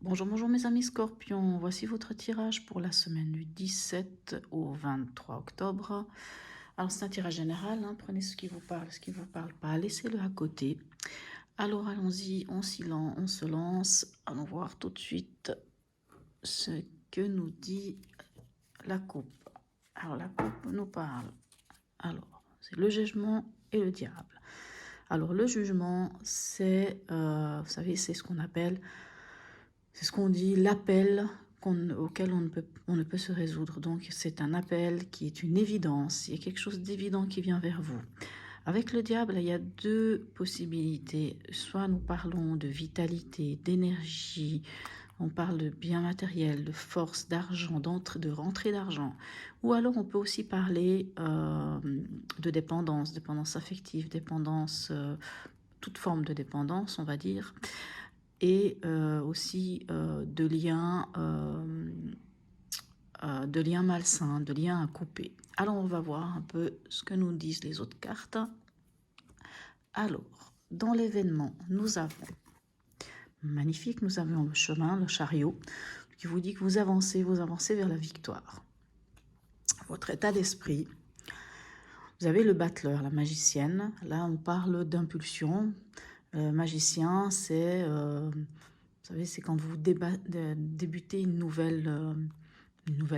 Bonjour, bonjour mes amis scorpions, voici votre tirage pour la semaine du 17 au 23 octobre. Alors c'est un tirage général, hein, prenez ce qui vous parle, ce qui ne vous parle pas, laissez-le à côté. Alors allons-y, on se lance, allons voir tout de suite ce que nous dit la coupe. Alors la coupe nous parle, alors c'est le jugement et le diable. Alors le jugement, c'est, vous savez, c'est ce qu'on appelle... C'est ce qu'on dit, l'appel auquel on ne peut se résoudre. Donc c'est un appel qui est une évidence, il y a quelque chose d'évident qui vient vers vous. Avec le diable, il y a deux possibilités. Soit nous parlons de vitalité, d'énergie, on parle de bien matériel, de force, d'argent, de rentrée d'argent. Ou alors on peut aussi parler de dépendance, dépendance affective, dépendance, toute forme de dépendance, on va dire, et aussi de liens malsains, de liens à couper. Alors on va voir un peu ce que nous disent les autres cartes. Alors, dans l'événement, nous avons, magnifique, nous avons le chemin, le chariot, qui vous dit que vous avancez vers la victoire. Votre état d'esprit, vous avez le battleur, la magicienne, là on parle d'impulsion. Magicien, c'est... vous savez, c'est quand vous débutez une nouvelle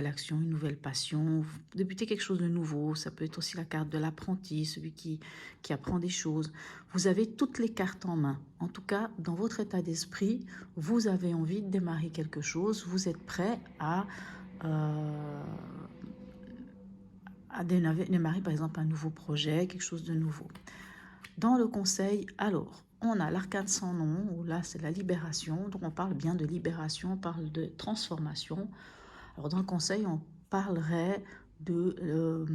action, une nouvelle passion, vous débutez quelque chose de nouveau. Ça peut être aussi la carte de l'apprenti, celui qui apprend des choses. Vous avez toutes les cartes en main. En tout cas, dans votre état d'esprit, vous avez envie de démarrer quelque chose. Vous êtes prêt à démarrer, par exemple, un nouveau projet, quelque chose de nouveau. Dans le conseil, alors, on a l'arcane sans nom, où là, c'est la libération. Donc, on parle bien de libération, on parle de transformation. Alors, dans le conseil, on parlerait de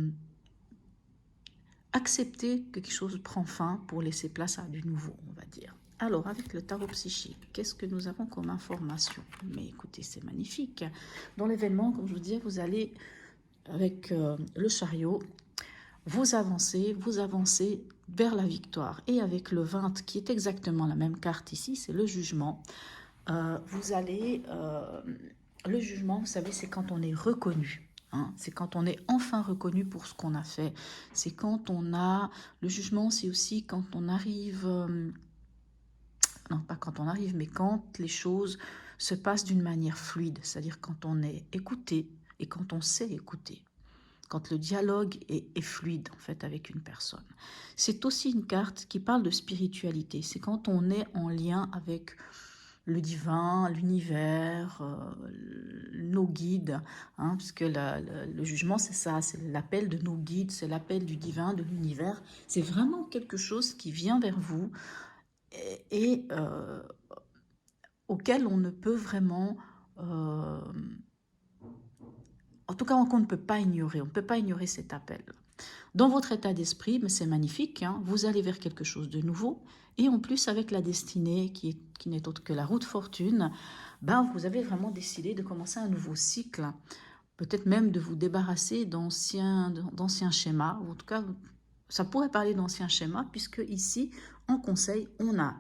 accepter que quelque chose prend fin pour laisser place à du nouveau, on va dire. Alors, avec le tarot psychique, qu'est-ce que nous avons comme information? Mais écoutez, c'est magnifique. Dans l'événement, comme je vous disais, vous allez, avec le chariot, vous avancez vers la victoire. Et avec le 20, qui est exactement la même carte ici, c'est le jugement. Vous allez... le jugement, vous savez, c'est quand on est reconnu. Hein, c'est quand on est enfin reconnu pour ce qu'on a fait. C'est quand on a... Le jugement, c'est aussi quand on arrive... non, pas quand on arrive, mais quand les choses se passent d'une manière fluide. C'est-à-dire quand on est écouté et quand on sait écouter. Quand le dialogue est fluide, en fait, avec une personne. C'est aussi une carte qui parle de spiritualité. C'est quand on est en lien avec le divin, l'univers, nos guides, hein, parce que le jugement, c'est ça, c'est l'appel de nos guides, c'est l'appel du divin, de l'univers. C'est vraiment quelque chose qui vient vers vous et auquel on ne peut vraiment... en tout cas, qu'on ne peut pas ignorer. On ne peut pas ignorer cet appel. Dans votre état d'esprit, mais c'est magnifique, hein, vous allez vers quelque chose de nouveau. Et en plus, avec la destinée, qui n'est autre que la route fortune, ben, vous avez vraiment décidé de commencer un nouveau cycle. Peut-être même de vous débarrasser d'anciens schémas. Ou en tout cas, ça pourrait parler d'anciens schémas, puisque ici, en conseil, on a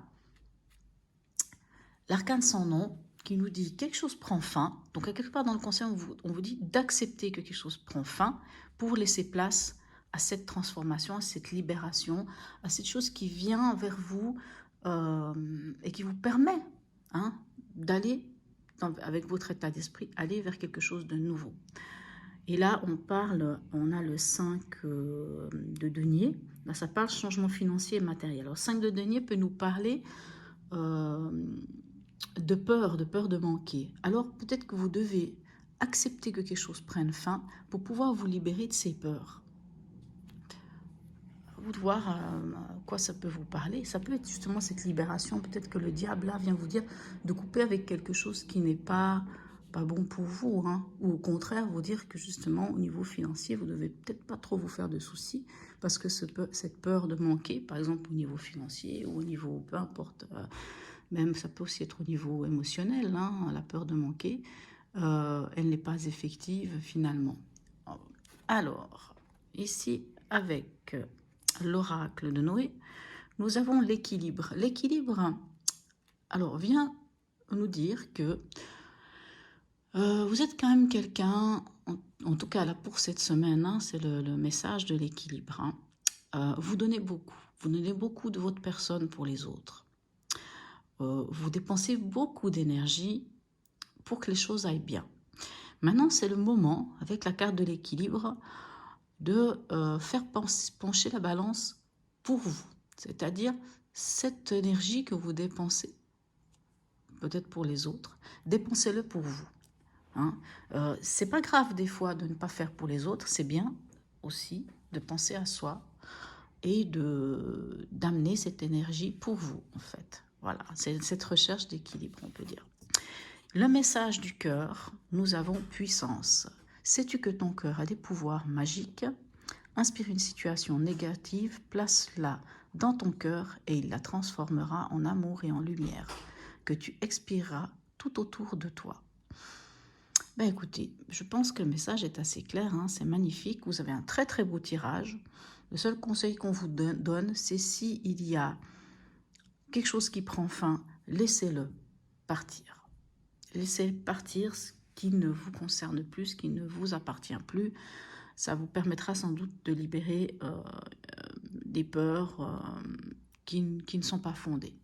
l'arcane sans nom, qui nous dit quelque chose prend fin. Donc, quelque part dans le conseil, on vous dit d'accepter que quelque chose prend fin pour laisser place à cette transformation, à cette libération, à cette chose qui vient vers vous et qui vous permet hein, d'aller, avec votre état d'esprit, aller vers quelque chose de nouveau. Et là, on a le 5 de denier. Là, ça parle changement financier et matériel. Alors, 5 de denier peut nous parler... de peur de manquer. Alors peut-être que vous devez accepter que quelque chose prenne fin pour pouvoir vous libérer de ces peurs. Vous de voir à quoi ça peut vous parler. Ça peut être justement cette libération. Peut-être que le diable là vient vous dire de couper avec quelque chose qui n'est pas bon pour vous. Hein. Ou au contraire, vous dire que justement au niveau financier, vous devez peut-être pas trop vous faire de soucis parce que cette peur de manquer, par exemple au niveau financier ou au niveau, peu importe... même ça peut aussi être au niveau émotionnel, hein, la peur de manquer, elle n'est pas effective finalement. Alors, ici, avec l'oracle de Noé, nous avons l'équilibre. L'équilibre, alors, vient nous dire que vous êtes quand même quelqu'un, en tout cas là pour cette semaine, hein, c'est le message de l'équilibre. Hein. Vous donnez beaucoup de votre personne pour les autres. Vous dépensez beaucoup d'énergie pour que les choses aillent bien. Maintenant, c'est le moment, avec la carte de l'équilibre, de faire pencher la balance pour vous. C'est-à-dire, cette énergie que vous dépensez, peut-être pour les autres, dépensez-le pour vous. Hein. C'est pas grave des fois de ne pas faire pour les autres, c'est bien aussi de penser à soi et d'amener cette énergie pour vous, en fait. Voilà, c'est cette recherche d'équilibre, on peut dire. Le message du cœur, nous avons puissance. Sais-tu que ton cœur a des pouvoirs magiques? Inspire une situation négative, place-la dans ton cœur et il la transformera en amour et en lumière que tu expireras tout autour de toi. Ben écoutez, je pense que le message est assez clair, hein, c'est magnifique. Vous avez un très très beau tirage. Le seul conseil qu'on vous donne, c'est s'il y a quelque chose qui prend fin, laissez-le partir. Laissez partir ce qui ne vous concerne plus, ce qui ne vous appartient plus. Ça vous permettra sans doute de libérer des peurs qui ne sont pas fondées.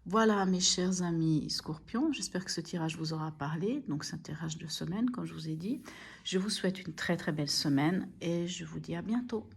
Voilà mes chers amis Scorpions, j'espère que ce tirage vous aura parlé. Donc c'est un tirage de semaine comme je vous ai dit. Je vous souhaite une très très belle semaine et je vous dis à bientôt.